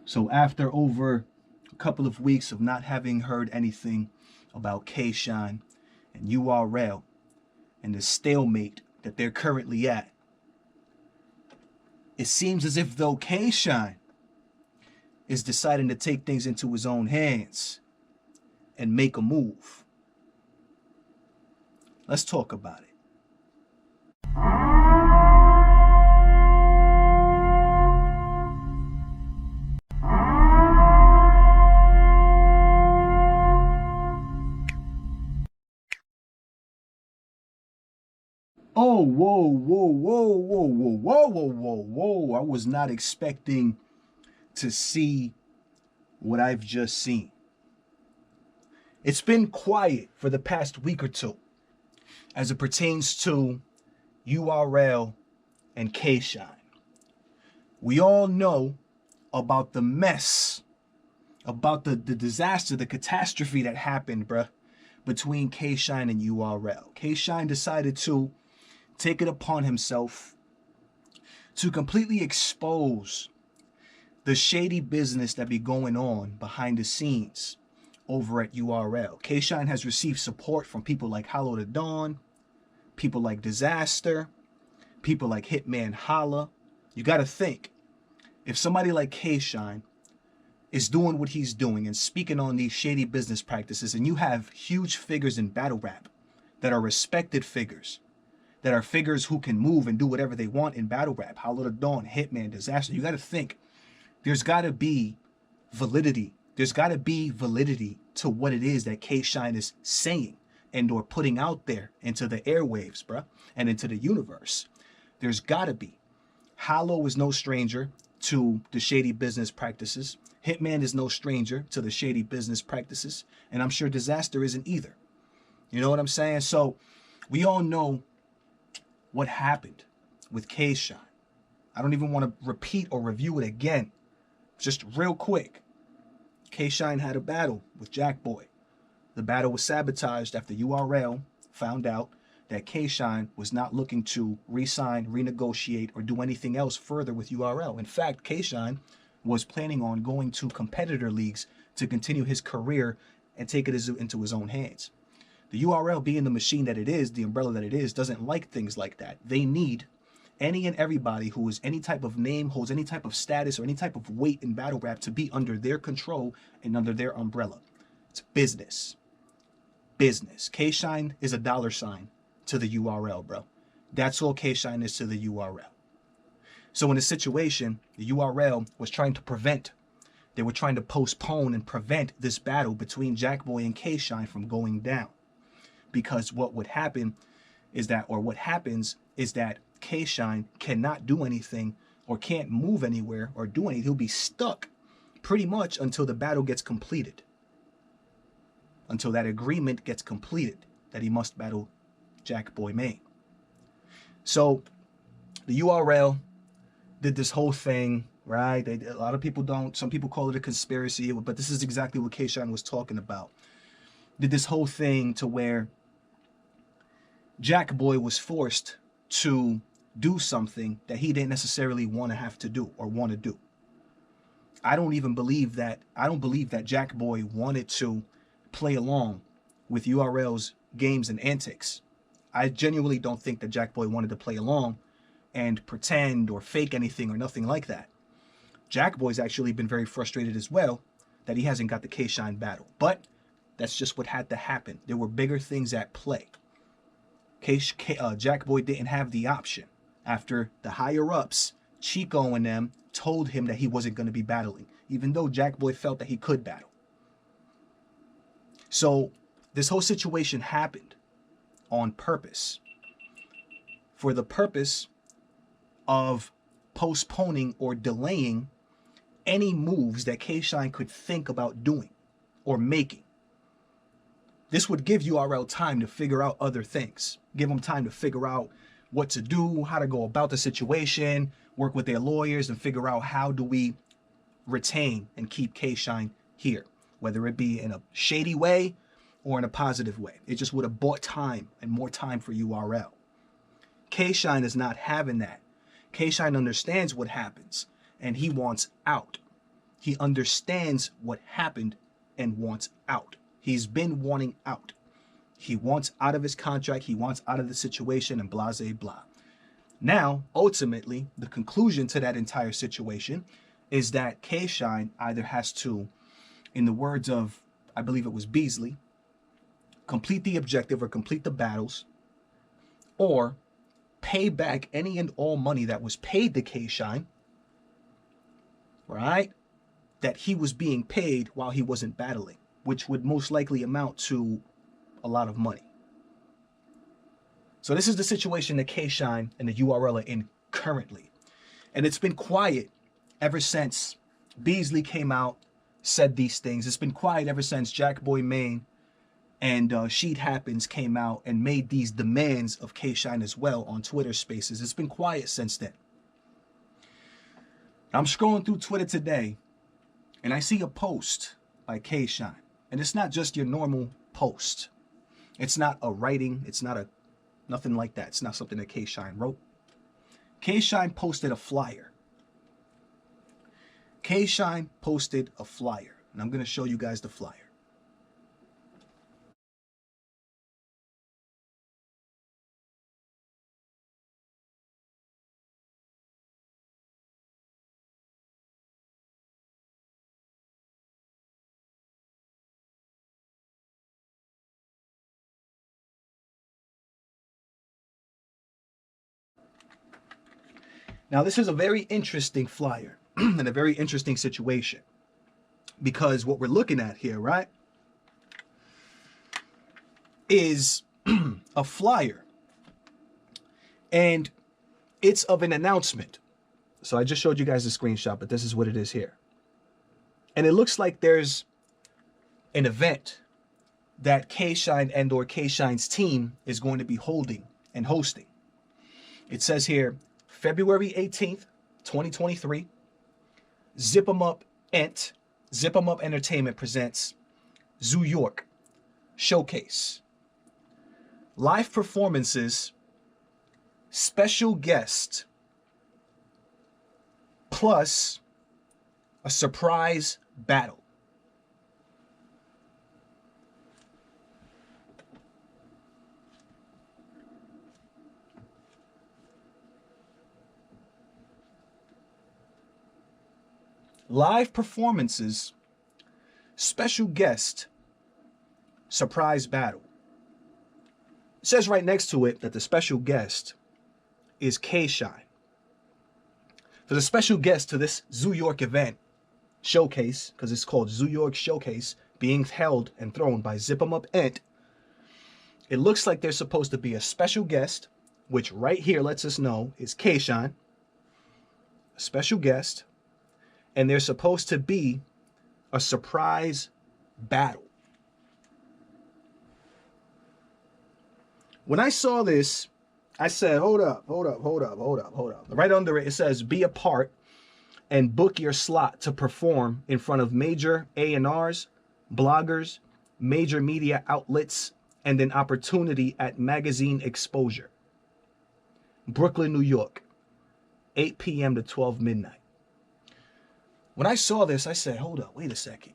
So after over a couple of weeks of not having heard anything about K-Shine and URL and the stalemate that they're currently at, it seems as if though K-Shine is deciding to take things into his own hands and make a move. Let's talk about it. Oh, whoa, whoa, whoa, whoa, whoa, whoa, whoa, whoa, whoa. I was not expecting to see what I've just seen. It's been quiet for the past week or two as it pertains to URL and K-Shine. We all know about the mess, about the disaster, the catastrophe that happened, bruh, between K-Shine and URL. K-Shine decided to take it upon himself to completely expose the shady business that be going on behind the scenes over at URL. K-Shine has received support from people like Hollow to Dawn, people like Disaster, people like Hitman Holla. You got to think, if somebody like K-Shine is doing what he's doing and speaking on these shady business practices, and you have huge figures in battle rap that are respected figures, that are figures who can move and do whatever they want in battle rap, Hollow to Dawn, Hitman, Disaster, you got to think there's got to be validity. There's got to be validity to what it is that K-Shine is saying and or putting out there into the airwaves, bruh, and into the universe. There's got to be. Hollow is no stranger to the shady business practices. Hitman is no stranger to the shady business practices. And I'm sure Disaster isn't either. You know what I'm saying? So we all know what happened with K-Shine. I don't even want to repeat or review it again. Just real quick. K-Shine had a battle with Jackboy. The battle was sabotaged after URL found out that K-Shine was not looking to re-sign, renegotiate, or do anything else further with URL. In fact, K-Shine was planning on going to competitor leagues to continue his career and take it into his own hands. The URL, being the machine that it is, the umbrella that it is, doesn't like things like that. They need any and everybody who is any type of name, holds any type of status, or any type of weight in battle rap to be under their control and under their umbrella. It's business. Business. K-Shine is a dollar sign to the URL, bro. That's all K-Shine is to the URL. So in this situation, the URL was trying to prevent, they were trying to postpone and prevent this battle between Jackboy and K-Shine from going down. Because what would happen is that, or what happens is that K-Shine cannot do anything or can't move anywhere or do anything. He'll be stuck pretty much until the battle gets completed. Until that agreement gets completed that he must battle Jackboy Maine. So the URL did this whole thing, right? A lot of people don't, some people call it a conspiracy, but this is exactly what K-Shine was talking about. Did this whole thing to where Jackboy was forced to do something that he didn't necessarily want to have to do or want to do. I don't believe that Jackboy wanted to play along with URL's games and antics. I genuinely don't think that Jackboy wanted to play along and pretend or fake anything or nothing like that. Jackboy's actually been very frustrated as well that he hasn't got the K-Shine battle. But that's just what had to happen. There were bigger things at play. Jackboy didn't have the option after the higher-ups, Chico and them, told him that he wasn't going to be battling, even though Jackboy felt that he could battle. So this whole situation happened on purpose, for the purpose of postponing or delaying any moves that K-Shine could think about doing or making. This would give URL time to figure out other things, give them time to figure out what to do, how to go about the situation, work with their lawyers and figure out how do we retain and keep K-Shine here, whether it be in a shady way or in a positive way. It just would have bought time and more time for URL. K-Shine is not having that. K-Shine understands what happens and he wants out. He understands what happened and wants out. He's been wanting out. He wants out of his contract. He wants out of the situation and blah, blah, blah. Now, ultimately, the conclusion to that entire situation is that K-Shine either has to, in the words of, I believe it was BEASLEY, complete the objective or complete the battles, or pay back any and all money that was paid to K-Shine, right? That he was being paid while he wasn't battling, which would most likely amount to a lot of money. So this is the situation that K-Shine and the URL are in currently. And it's been quiet ever since BEASLEY came out, said these things. It's been quiet ever since Jackboy Maine and Sheet Happens came out and made these demands of K-Shine as well on Twitter Spaces. It's been quiet since then. I'm scrolling through Twitter today, and I see a post by K-Shine. And it's not just your normal post. It's not a writing. It's not a nothing like that. It's not something that K-Shine wrote. K-Shine posted a flyer. K-Shine posted a flyer. And I'm going to show you guys the flyer. Now, this is a very interesting flyer and a very interesting situation, because what we're looking at here, right, is a flyer, and it's of an announcement. So I just showed you guys the screenshot, but this is what it is here. And it looks like there's an event that K-Shine and or K-Shine's team is going to be holding and hosting. It says here, February 18th, 2023, Zip 'em Up Entertainment presents Zoo York Showcase. Live performances, special guest, plus a surprise battle. Live performances, special guest, surprise battle. It says right next to it that the special guest is K-Shine. For the special guest to this Zoo York event showcase, because it's called Zoo York Showcase, being held and thrown by Zip 'em Up Ent, it looks like there's supposed to be a special guest, which right here lets us know is K-Shine, a special guest, and there's supposed to be a surprise battle. When I saw this, I said, hold up. Right under it, it says, be a part and book your slot to perform in front of major A&Rs, bloggers, major media outlets, and an opportunity at magazine exposure. Brooklyn, New York, 8 p.m. to 12 midnight. When I saw this, I said, hold up, wait a second.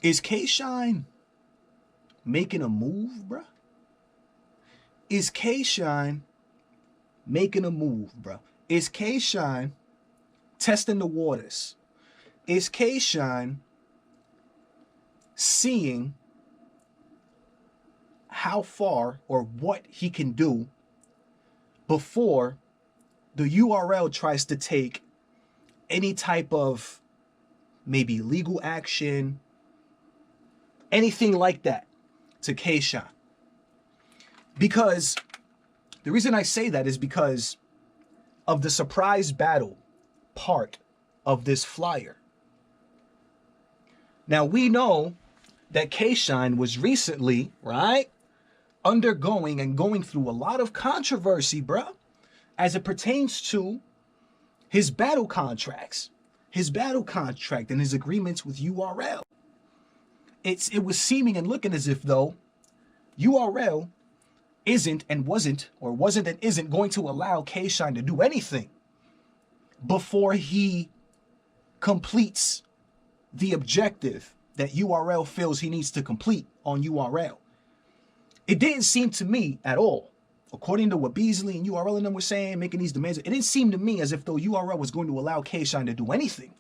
Is K-Shine making a move, bruh? Is K-Shine making a move, bruh? Is K-Shine testing the waters? Is K-Shine seeing how far or what he can do before the URL tries to take any type of maybe legal action, anything like that to K-Shine? Because the reason I say that is because of the surprise battle part of this flyer. Now, we know that K-Shine was recently, right, undergoing and going through a lot of controversy, bruh, as it pertains to his battle contracts, his battle contract and his agreements with URL. It was seeming and looking as if though URL isn't and wasn't and isn't going to allow K-Shine to do anything before he completes the objective that URL feels he needs to complete on URL. It didn't seem to me at all, according to what Beasley and URL and them were saying, making these demands, it didn't seem to me as if though URL was going to allow K-Shine to do anything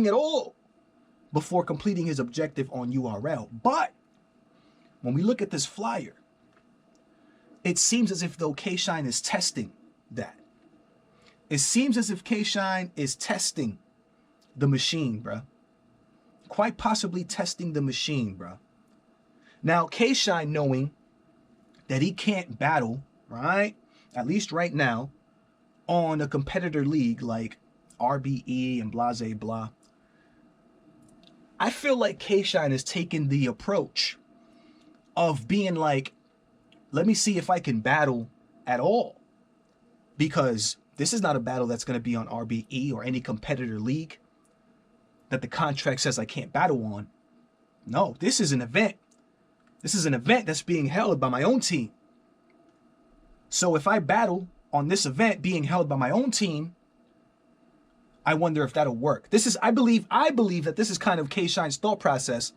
at all, before completing his objective on URL. But when we look at this flyer, it seems as if though K-Shine is testing that. It seems as if K-Shine is testing the machine, bruh. Quite possibly testing the machine, bruh. Now, K-Shine, knowing that he can't battle, right, at least right now, on a competitor league like RBE and blah, blah, I feel like K-Shine is taking the approach of being like, let me see if I can battle at all. Because this is not a battle that's going to be on RBE or any competitor league that the contract says I can't battle on. No, this is an event. This is an event that's being held by my own team. So if I battle on this event being held by my own team, I wonder if that'll work. This is, I believe that this is kind of K-Shine's thought process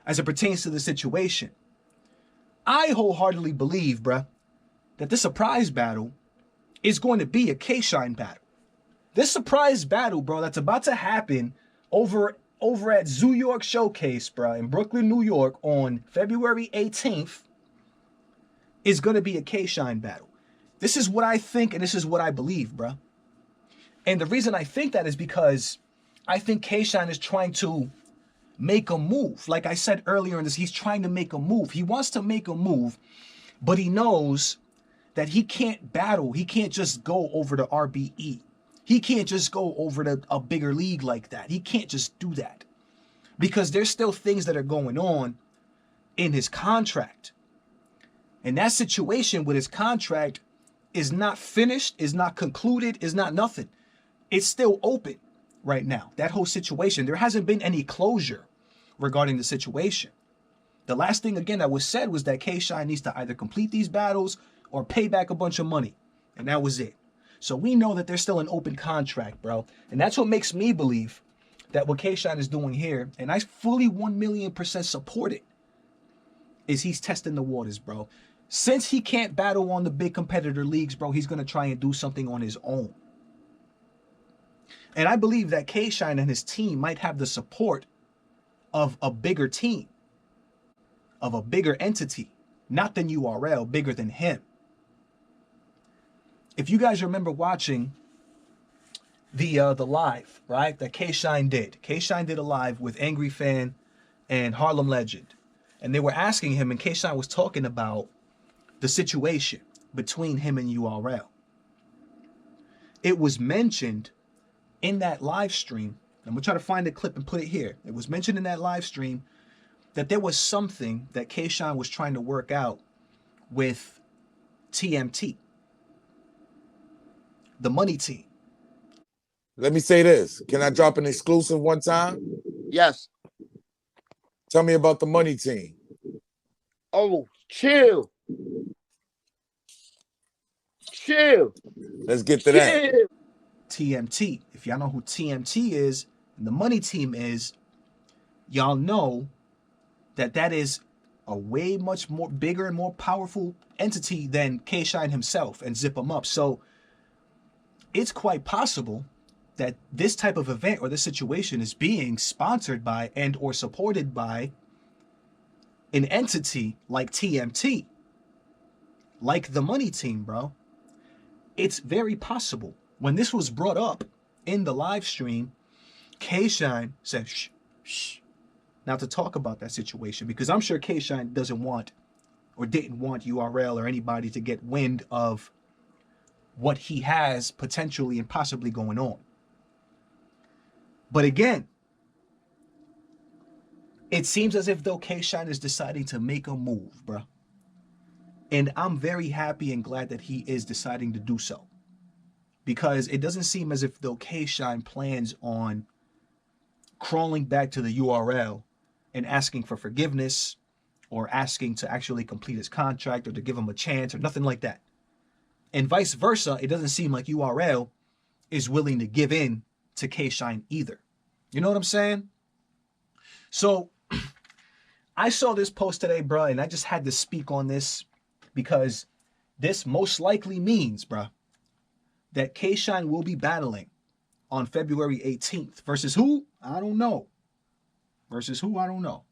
as it pertains to the situation. I wholeheartedly believe, bruh, that this surprise battle is going to be a K-Shine battle. This surprise battle, bro, that's about to happen over at Zoo York Showcase, bro, in Brooklyn, New York on February 18th is going to be a K-Shine battle. This is what I think and this is what I believe, bro. And the reason I think that is because I think K-Shine is trying to make a move. Like I said earlier in this, he's trying to make a move. He wants to make a move, but he knows that he can't battle. He can't just go over to RBE. He can't just go over to a bigger league like that. He can't just do that because there's still things that are going on in his contract. And that situation with his contract is not finished, is not concluded, is not nothing. It's still open right now. That whole situation, there hasn't been any closure regarding the situation. The last thing, again, that was said was that K-Shine needs to either complete these battles or pay back a bunch of money. And that was it. So we know that there's still an open contract, bro. And that's what makes me believe that what K-Shine is doing here, and I fully 1,000,000% support it, is he's testing the waters, bro. Since he can't battle on the big competitor leagues, bro, he's going to try and do something on his own. And I believe that K-Shine and his team might have the support of a bigger team, of a bigger entity, not than URL, bigger than him. If you guys remember watching the live, right, that K-Shine did. K-Shine did a live with Angry Fan and Harlem Legend. And they were asking him, and K-Shine was talking about the situation between him and URL. It was mentioned in that live stream, I'm going to try to find a clip and put it here. It was mentioned in that live stream that there was something that K-Shine was trying to work out with TMT, the money team. Let me say this. Can I drop an exclusive one time? Yes. Tell me about the money team. Oh, chill. Chill. Let's get to that. TMT. If y'all know who TMT is and the money team is, y'all know that that is a way much more bigger and more powerful entity than K-Shine himself and Zip 'em Up. So it's quite possible that this type of event or this situation is being sponsored by and or supported by an entity like TMT, like the money team, bro. It's very possible. When this was brought up in the live stream, K-Shine said, shh, shh, not to talk about that situation, because I'm sure K-Shine doesn't want or didn't want URL or anybody to get wind of what he has potentially and possibly going on. But again, it seems as if though K-Shine is deciding to make a move, bro. And I'm very happy and glad that he is deciding to do so. Because it doesn't seem as if though K-Shine plans on crawling back to the URL and asking for forgiveness or asking to actually complete his contract or to give him a chance or nothing like that. And vice versa, it doesn't seem like URL is willing to give in to K-Shine either. You know what I'm saying? So I saw this post today, bro, and I just had to speak on this because this most likely means, bro, that K-Shine will be battling on February 18th. Versus who? I don't know. Versus who? I don't know.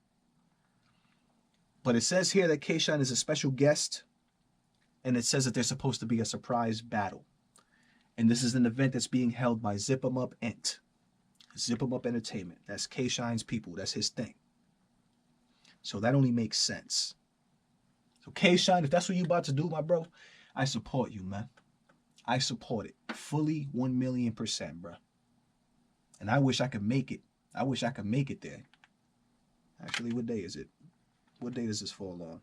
But it says here that K-Shine is a special guest, and it says that there's supposed to be a surprise battle. And this is an event that's being held by Zip 'em Up Ent. Zip 'em Up Entertainment. That's K-Shine's people. That's his thing. So that only makes sense. So K-Shine, if that's what you about to do, my bro, I support you, man. I support it. Fully 1,000,000%, bro. And I wish I could make it. I wish I could make it there. Actually, what day is it? What day does this fall on?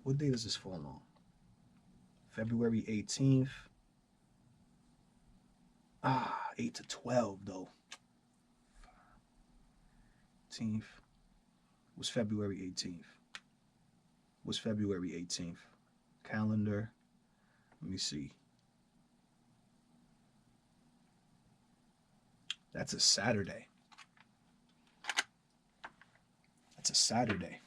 What day does this fall on? February 18th. 8 to 12, though. 18th. Was February 18th. Was February 18th. Calendar. Let me see. That's a Saturday. That's a Saturday.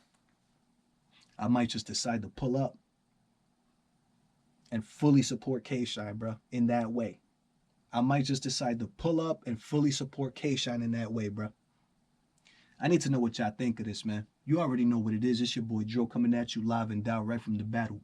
I might just decide to pull up and fully support K-Shine, bro, in that way. I might just decide to pull up and fully support K-Shine in that way, bro. I need to know what y'all think of this, man. You already know what it is. It's your boy Joe coming at you live and direct from the battle.